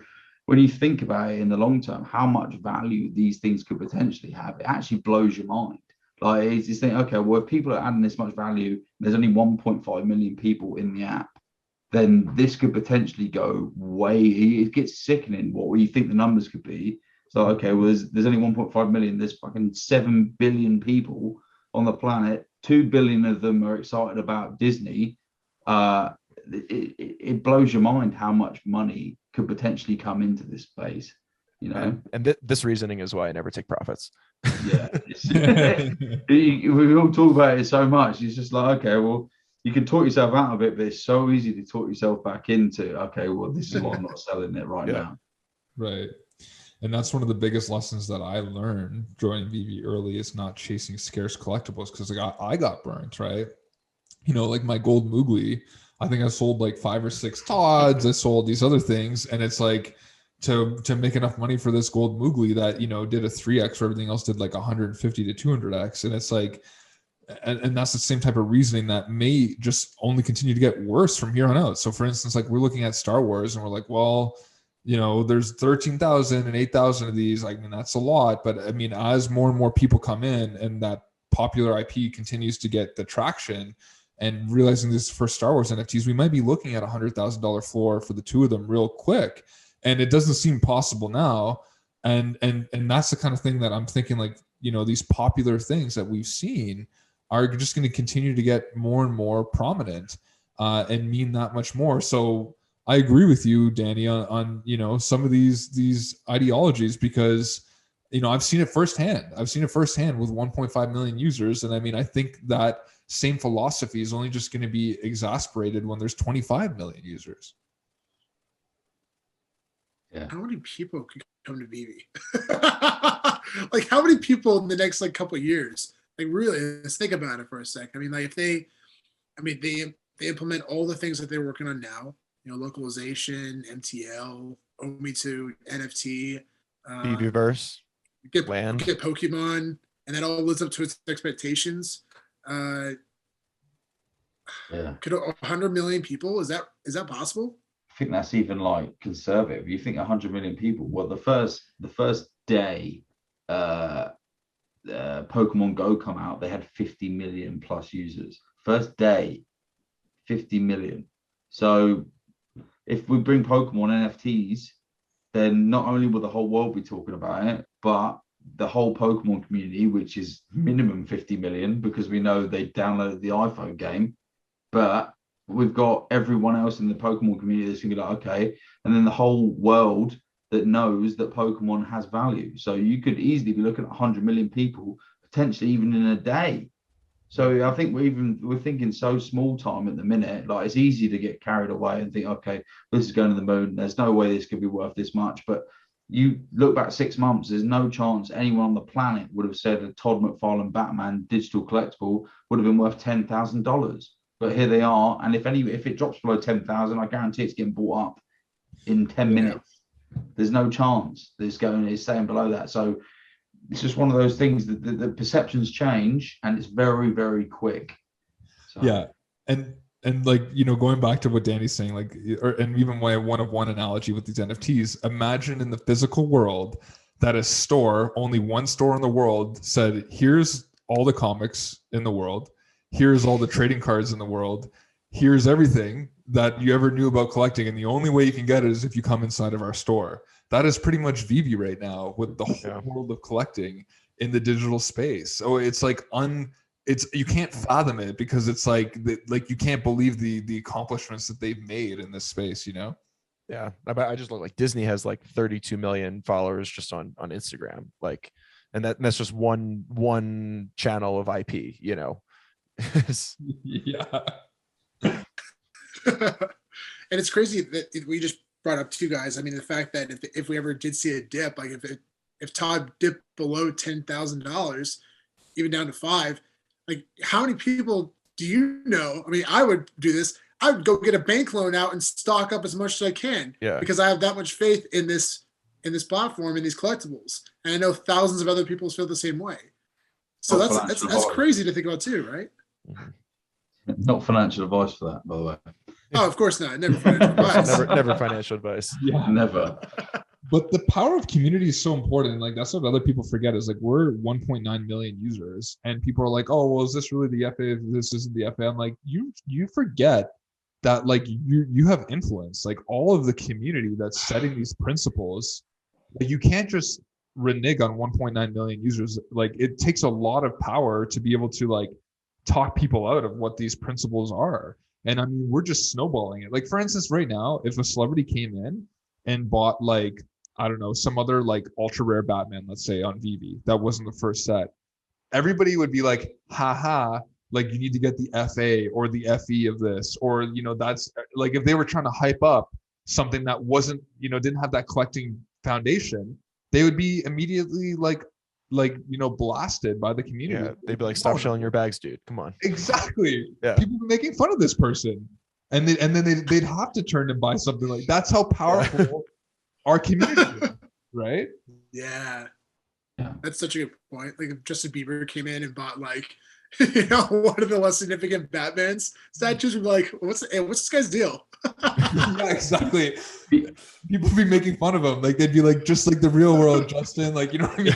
when you think about it in the long term, how much value these things could potentially have, it actually blows your mind. Like it's just think, okay, well, if people are adding this much value, there's only 1.5 million people in the app, then this could potentially go way, it gets sickening what you think the numbers could be. So, okay, well, there's only 1.5 million, there's fucking 7 billion people on the planet, 2 billion of them are excited about Disney. It blows your mind how much money could potentially come into this space, you know. And this reasoning is why I never take profits. Yeah. We all talk about it so much. It's just like, okay, well, you can talk yourself out of it, but it's so easy to talk yourself back into, okay, well, this is why I'm not selling it right now. Right. And that's one of the biggest lessons that I learned joining VEVE early, is not chasing scarce collectibles, because I got burnt, right? You know, like my gold Moogly, I think I sold like 5 or 6 Todds. I sold these other things. And it's like, to make enough money for this gold Moogly that, you know, did a 3x, or everything else did like 150 to 200x. And it's like, and that's the same type of reasoning that may just only continue to get worse from here on out. So for instance, like we're looking at Star Wars and we're like, well, you know, there's 13,000 and 8,000 of these. I mean, that's a lot. But I mean, as more and more people come in and that popular IP continues to get the traction, and realizing this for Star Wars NFTs, we might be looking at $100,000 floor for the 2 of them real quick. And it doesn't seem possible now. And that's the kind of thing that I'm thinking, like, you know, these popular things that we've seen are just going to continue to get more and more prominent and mean that much more. So I agree with you, Danny, on you know, some of these ideologies, because, you know, I've seen it firsthand. I've seen it firsthand with 1.5 million users. And I mean, I think that same philosophy is only just going to be exasperated when there's 25 million users. Yeah. How many people could come to VEVE? Like, how many people in the next like couple of years? Like, really, let's think about it for a sec. I mean, like, if they implement all the things that they're working on now, you know, localization, MTL, OMI2, NFT, VEVEverse, get Pokemon, and that all lives up to its expectations. Could 100 million people, is that possible? I think that's even like conservative. You think 100 million people. Well, the first day Pokemon Go come out, they had 50 million plus users. First day, 50 million. So if we bring Pokemon NFTs, then not only will the whole world be talking about it, but the whole Pokemon community, which is minimum 50 million, because we know they downloaded the iPhone game, but we've got everyone else in the Pokemon community that's going to be like, okay, and then the whole world that knows that Pokemon has value. So you could easily be looking at 100 million people, potentially even in a day. So I think we're thinking so small time at the minute. Like, it's easy to get carried away and think, okay, this is going to the moon. There's no way this could be worth this much. But you look back 6 months, there's no chance anyone on the planet would have said a Todd McFarlane Batman digital collectible would have been worth $10,000. But here they are. And if it drops below 10,000, I guarantee it's getting bought up in 10 minutes. There's no chance it's staying below that. So it's just one of those things that the perceptions change, and it's very, very quick. So. Yeah. And like, you know, going back to what Danny's saying, like, and even my one-of-one analogy with these NFTs, imagine in the physical world that a store, only one store in the world, said, here's all the comics in the world, here's all the trading cards in the world, here's everything that you ever knew about collecting, and the only way you can get it is if you come inside of our store. That is pretty much VEVE right now, with the whole world of collecting in the digital space. So it's like you can't fathom it, because it's like you can't believe the accomplishments that they've made in this space, you know? Yeah. I just look like Disney has like 32 million followers just on Instagram. Like, and that's just one channel of IP, you know? Yeah. And it's crazy that we just brought up two guys. I mean, the fact that if we ever did see a dip, like if Todd dipped below $10,000, even down to 5, like, how many people do you know? I mean, I would do this. I would go get a bank loan out and stock up as much as I can, because I have that much faith in this in this platform, in these collectibles. And I know thousands of other people feel the same way. So Not that's financial that's advice. crazy to think about too, right? Not financial advice for that, by the way. Oh, of course not. Never financial advice. never financial advice. Yeah. Never. But the power of community is so important. Like that's what other people forget is like we're 1.9 million users, and people are like, "Oh, well, is this really the FA? This isn't the FA." I'm like, you forget that like you have influence. Like all of the community that's setting these principles, like you can't just renege on 1.9 million users. Like it takes a lot of power to be able to like talk people out of what these principles are. And I mean, we're just snowballing it. Like for instance, right now, if a celebrity came in and bought like, I don't know, some other like ultra rare Batman, let's say on VEVE, that wasn't the first set, everybody would be like, haha, like you need to get the FA or the FE of this, or, you know, that's like if they were trying to hype up something that wasn't, you know, didn't have that collecting foundation, they would be immediately like, you know, blasted by the community. Yeah, they'd be like, stop showing your bags, dude. Come on. Exactly. Yeah. People were making fun of this person. And then they'd have to turn and buy something like that's how powerful our community is, right? Yeah. Yeah. That's such a good point. Like if Justin Bieber came in and bought like, you know, one of the less significant Batman's statues, would be like, what's this guy's deal? Yeah, exactly. People would be making fun of him. Like they'd be like, just like the real world, Justin. Like, you know what I mean?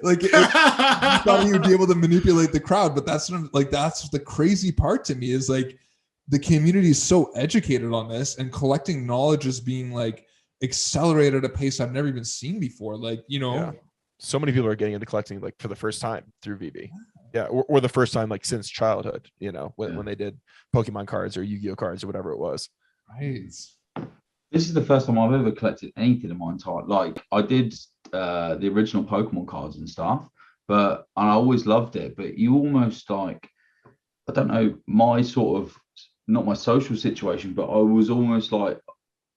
Like you thought he would be able to manipulate the crowd, but that's the crazy part to me is like the community is so educated on this, and collecting knowledge is being like accelerated at a pace I've never even seen before. Like, you know, Yeah. So many people are getting into collecting like for the first time through VEVE. Yeah, or the first time like since childhood, you know, when they did Pokemon cards or Yu-Gi-Oh cards or whatever it was. right. This is the first time I've ever collected anything in my entire like I did the original Pokemon cards and stuff, but and I always loved it. But you almost like, I don't know, my sort of not my social situation, but I was almost like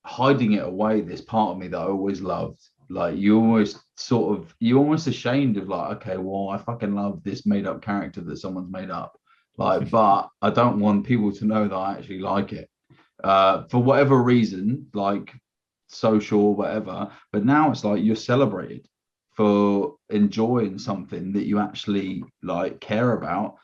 hiding it away, this part of me that I always loved. Like you're almost ashamed of like, okay, well, I fucking love this made up character that someone's made up. Like, but I don't want people to know that I actually like it. For whatever reason, like social, whatever. But now it's like you're celebrated for enjoying something that you actually like care about.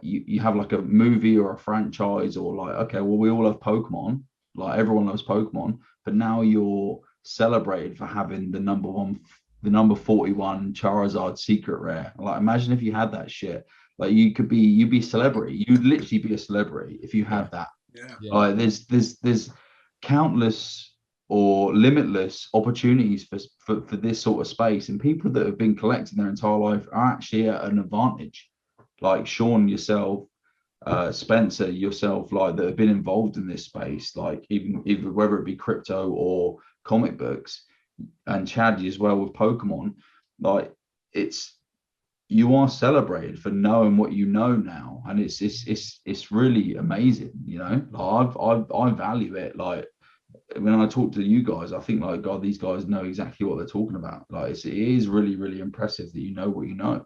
You have like a movie or a franchise, or like, okay, well, we all love Pokemon, like everyone loves Pokemon, but now you're celebrated for having the number 41 Charizard secret rare. Like imagine if you had that shit. Like you'd be a celebrity. You'd literally be a celebrity if you had that. Yeah. Like there's countless or limitless opportunities for this sort of space, and people that have been collecting their entire life are actually at an advantage. Like Sean, yourself, Spencer, yourself, like that have been involved in this space, like even whether it be crypto or comic books, and Chad as well with Pokemon. Like you are celebrated for knowing what you know now, and it's really amazing, you know. Like I value it. Like when I talk to you guys, I think like, God, these guys know exactly what they're talking about. Like it is really, really impressive that you know what you know.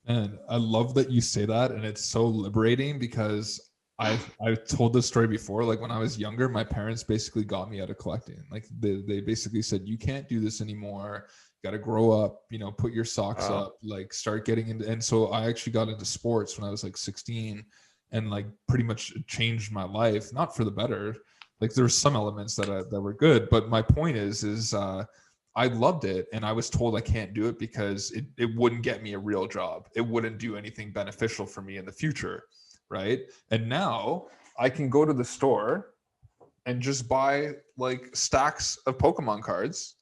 And I love that you say that, and it's so liberating because I've told this story before. Like when I was younger, my parents basically got me out of collecting. Like they basically said, you can't do this anymore. You got to grow up, you know, put your socks up, like start getting into. And so I actually got into sports when I was like 16, and like pretty much changed my life, not for the better. Like there were some elements that were good, but my point is I loved it, and I was told I can't do it because it wouldn't get me a real job. It wouldn't do anything beneficial for me in the future, right? And now I can go to the store and just buy like stacks of Pokemon cards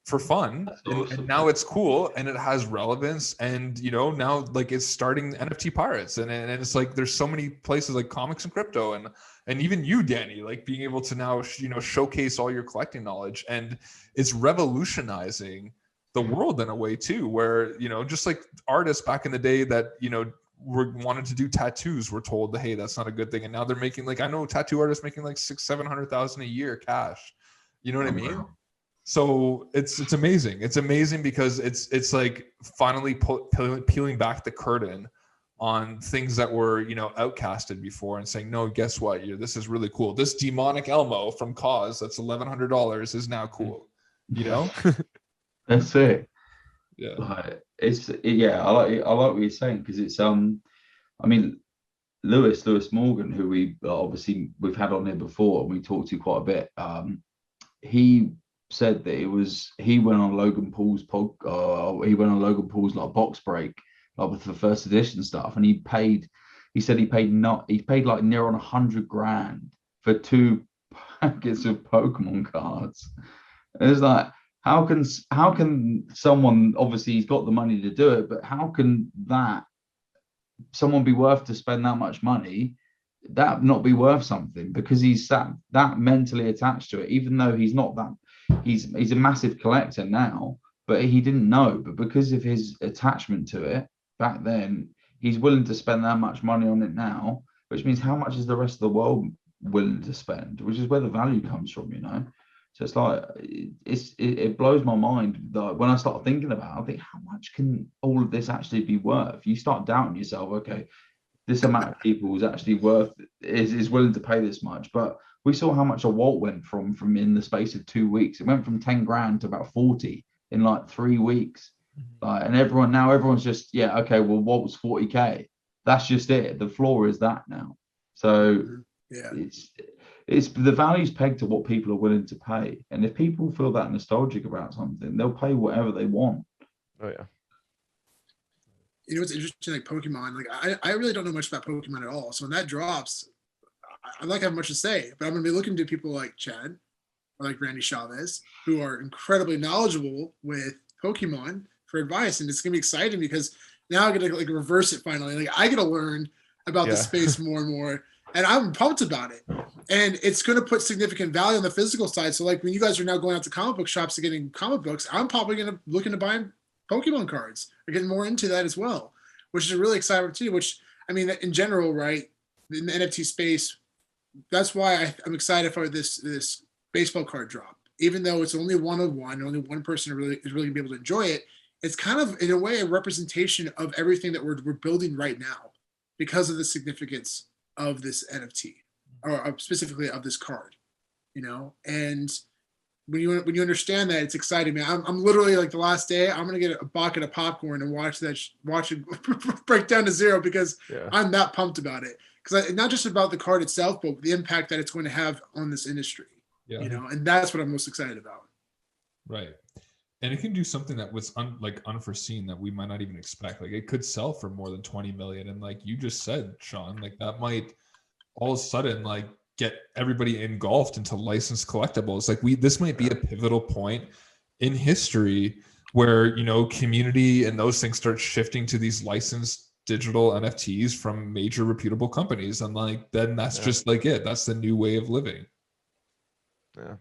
for fun. Awesome. And now it's cool and it has relevance, and you know, now like it's starting NFT pirates, and it's like there's so many places like Comics and Crypto, and even you, Danny, like being able to now, you know, showcase all your collecting knowledge, and it's revolutionizing the world in a way too, where, you know, just like artists back in the day that, you know, wanted to do tattoos were told, hey, that's not a good thing, and now they're making, like, I know tattoo artists making like $600,000-700,000 a year cash. You know what I mean? Wow. So it's amazing. It's amazing because it's like finally peeling back the curtain on things that were, you know, outcasted before, and saying, no, guess what? This is really cool. This demonic Elmo from Cause that's $1,100 is now cool. you know? That's it. Yeah. Like I like what you're saying, because it's I mean, Lewis Morgan, who we've had on here before and we talked to quite a bit. He said that he went on Logan Paul's like box break, like with the first edition stuff, and he paid like near on 100 grand for 2 packets of Pokemon cards. And it's like, how can someone, obviously he's got the money to do it, but how can someone be worth to spend that much money, that not be worth something, because he's that mentally attached to it, even though he's not that, he's a massive collector now, but he didn't know, but because of his attachment to it back then, he's willing to spend that much money on it now, which means how much is the rest of the world willing to spend, which is where the value comes from, you know. So it's like, it blows my mind that when I start thinking about it, I think, how much can all of this actually be worth? You start doubting yourself. Okay, this amount of people is actually is willing to pay this much. But we saw how much a Walt went from in the space of 2 weeks. It went from 10 grand to about 40 in like 3 weeks. And everyone's just, yeah, okay, well, Walt's 40K. That's just it. The floor is that now. So Yeah. It's the value's pegged to what people are willing to pay, and if people feel that nostalgic about something, they'll pay whatever they want. Oh yeah. You know what's interesting, like Pokemon, like I really don't know much about Pokemon at all. So when that drops, I like have much to say, but I'm gonna be looking to people like Chad or like Randy Chavez, who are incredibly knowledgeable with Pokemon for advice, and it's gonna be exciting because now I get to like reverse it finally. Like I get to learn about the space more and more. And I'm pumped about it. And it's going to put significant value on the physical side. So like when you guys are now going out to comic book shops and getting comic books, I'm probably going to look into buying Pokemon cards or getting more into that as well, which is a really exciting opportunity, which, I mean, in general, right, in the NFT space, that's why I'm excited for this baseball card drop. Even though it's only one of one, only one person is really going to be able to enjoy it, it's kind of, in a way, a representation of everything that we're building right now because of the significance of this NFT, or specifically of this card, you know. And when you understand that, it's exciting, man. I'm literally like the last day, I'm gonna get a bucket of popcorn and watch it break down to zero because I'm that pumped about it. Because not just about the card itself, but the impact that it's going to have on this industry. Yeah. You know, and that's what I'm most excited about. Right. And it can do something that was unforeseen that we might not even expect. Like it could sell for more than 20 million. And like you just said, Sean, like that might all of a sudden like get everybody engulfed into licensed collectibles. Like this might be a pivotal point in history where, you know, community and those things start shifting to these licensed digital NFTs from major reputable companies. And like, then that's just like it. That's the new way of living. Yeah.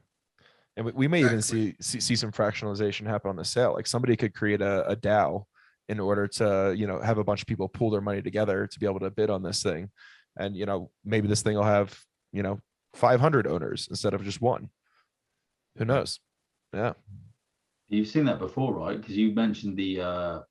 And we may even see some fractionalization happen on the sale. Like somebody could create a DAO in order to, you know, have a bunch of people pool their money together to be able to bid on this thing. And, you know, maybe this thing will have, you know, 500 owners instead of just one. Who knows? Yeah. You've seen that before, right? Because you mentioned the,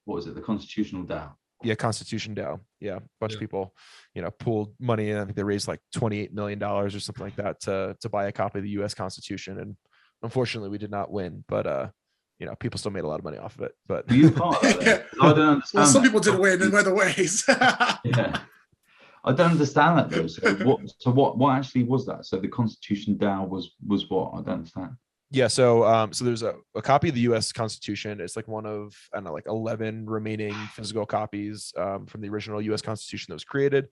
what was it? The Constitutional DAO. Yeah, Constitution DAO. Yeah, a bunch of people, you know, pooled money in. I think they raised like $28 million or something like that to buy a copy of the U.S. Constitution. And unfortunately, we did not win, but you know, people still made a lot of money off of it. But you part of it. I don't understand. Well, some people did win in other ways. Yeah, I don't understand that though. So what actually was that? So the Constitution DAO was what? I don't understand. Yeah, so there's a copy of the U.S. Constitution. It's like one of, I don't know, like 11 remaining physical copies from the original U.S. Constitution that was created.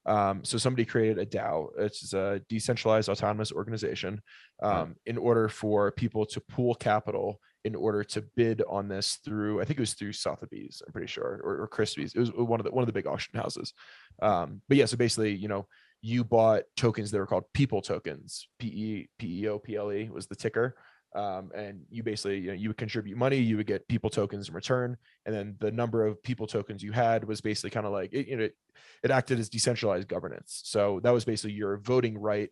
So somebody created a DAO. It's a decentralized autonomous organization in order for people to pool capital in order to bid on this through, I think it was through Sotheby's, I'm pretty sure, or Christie's. It was one of the big auction houses. But yeah, so basically, you know, you bought tokens that were called people tokens. PEOPLE was the ticker. And you basically, you know, you would contribute money, you would get people tokens in return. And then the number of people tokens you had was basically kind of like, it acted as decentralized governance. So that was basically your voting right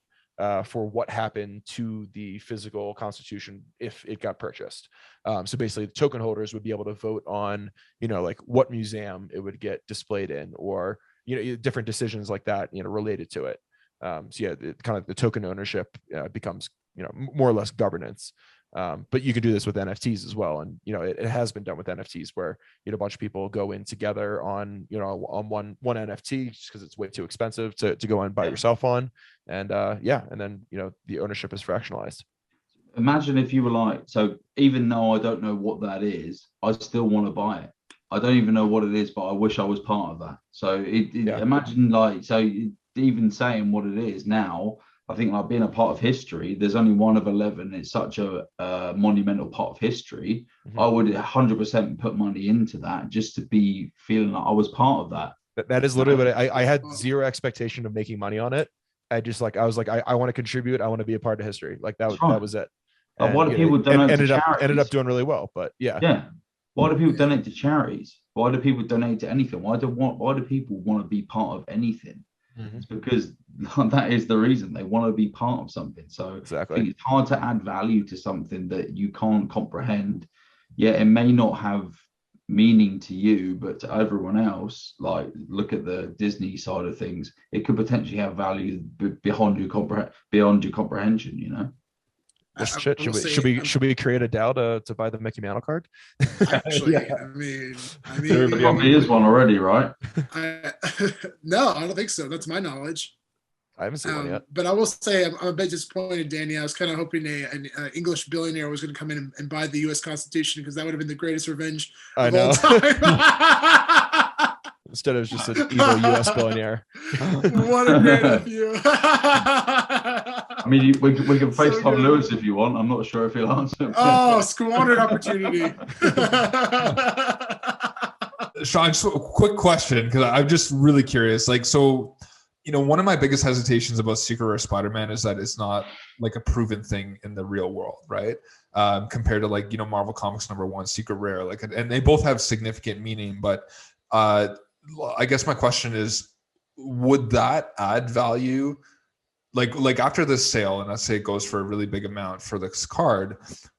for what happened to the physical constitution if it got purchased. So basically the token holders would be able to vote on, you know, like what museum it would get displayed in, or, you know, different decisions like that, you know, related to it. So yeah, kind of the token ownership becomes, you know, more or less governance. But you can do this with NFTs as well. And, it has been done with NFTs where, a bunch of people go in together on, on one NFT just because it's way too expensive to go in by yourself on. And and then, the ownership is fractionalized. Imagine if you were like, so even though I don't know what that is, I still want to buy it. I don't even know what it is, but I wish I was part of that. So imagine like, so even saying what it is now, I think like being a part of history, there's only one of 11. It's such a monumental part of history. I would 100% put money into that just to be feeling like I was part of that. That is literally what I had zero expectation of making money on it. I was like, I want to contribute. I want to be a part of history. Like that was it. Like, why do people donate to charities? Ended up doing really well, but yeah. Why do people donate to charities? Why do people donate to anything? Why do people want to be part of anything? It's because that is the reason they want to be part of something. So exactly. I think it's hard to add value to something that you can't comprehend. Yeah, it may not have meaning to you, but to everyone else, like look at the Disney side of things, it could potentially have value beyond your comprehension. Should we create a DAO to buy the Mickey Mantle card? Actually, I mean, there probably is one already, right? No, I don't think so. That's my knowledge. I haven't seen one yet. But I will say I'm a bit disappointed, Danny. I was kind of hoping an English billionaire was going to come in and buy the U.S. Constitution because that would have been the greatest revenge of all time. Instead of just an evil U.S. billionaire. What a great nephew. I mean, we can face Tom Lewis if you want. I'm not sure if he'll answer. Oh, squandered opportunity. Sean, just a quick question, because I'm just really curious. Like, so, one of my biggest hesitations about Secret Rare Spider-Man is that it's not like a proven thing in the real world, right? Compared to like, Marvel Comics #1, Secret Rare, like, and they both have significant meaning. But I guess my question is, would that add value? Like after this sale, and let's say it goes for a really big amount for this card,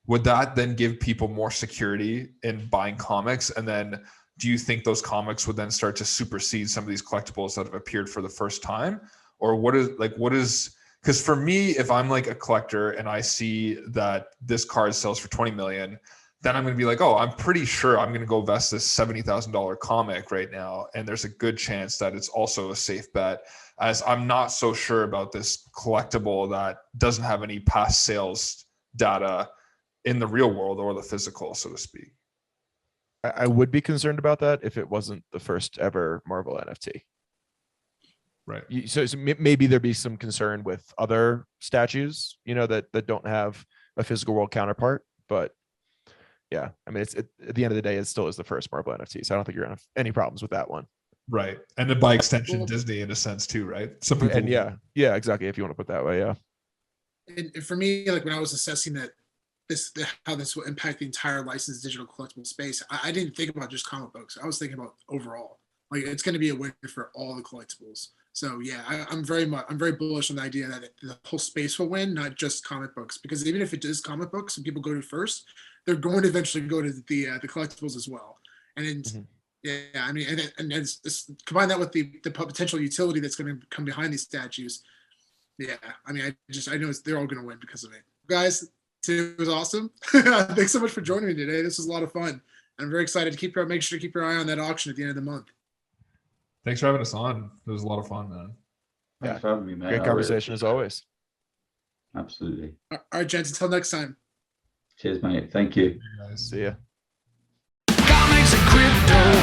would that then give people more security in buying comics? And then do you think those comics would then start to supersede some of these collectibles that have appeared for the first time? Or what is, because for me, if I'm like a collector and I see that this card sells for 20 million, then I'm going to be like, oh, I'm pretty sure I'm going to go invest this $70,000 comic right now. And there's a good chance that it's also a safe bet, as I'm not so sure about this collectible that doesn't have any past sales data in the real world or the physical, so to speak. I would be concerned about that if it wasn't the first ever Marvel NFT. Right. So maybe there'd be some concern with other statues, that don't have a physical world counterpart. But yeah, I mean, at the end of the day, it still is the first Marvel NFT. So I don't think you're going to have any problems with that one. Right. And then by extension, Disney in a sense too, right? Some people. And yeah, exactly. If you want to put it that way, yeah. And for me, like when I was assessing how this will impact the entire licensed digital collectible space, I didn't think about just comic books. I was thinking about overall. Like it's going to be a win for all the collectibles. So yeah, I'm very bullish on the idea that the whole space will win, not just comic books. Because even if it is comic books and people go to first, they're going to eventually go to the collectibles as well. And then, yeah, I mean, and it's combine that with the potential utility that's going to come behind these statues. Yeah, I mean, I know they're all going to win because of it. Guys, today was awesome. Thanks so much for joining me today. This was a lot of fun. I'm very excited to make sure to keep your eye on that auction at the end of the month. Thanks for having us on. It was a lot of fun, man. Thanks for having me, man. Great conversation as always. Absolutely. All right, gents, until next time. Cheers, mate. Thank you. See ya. Comics and crypto.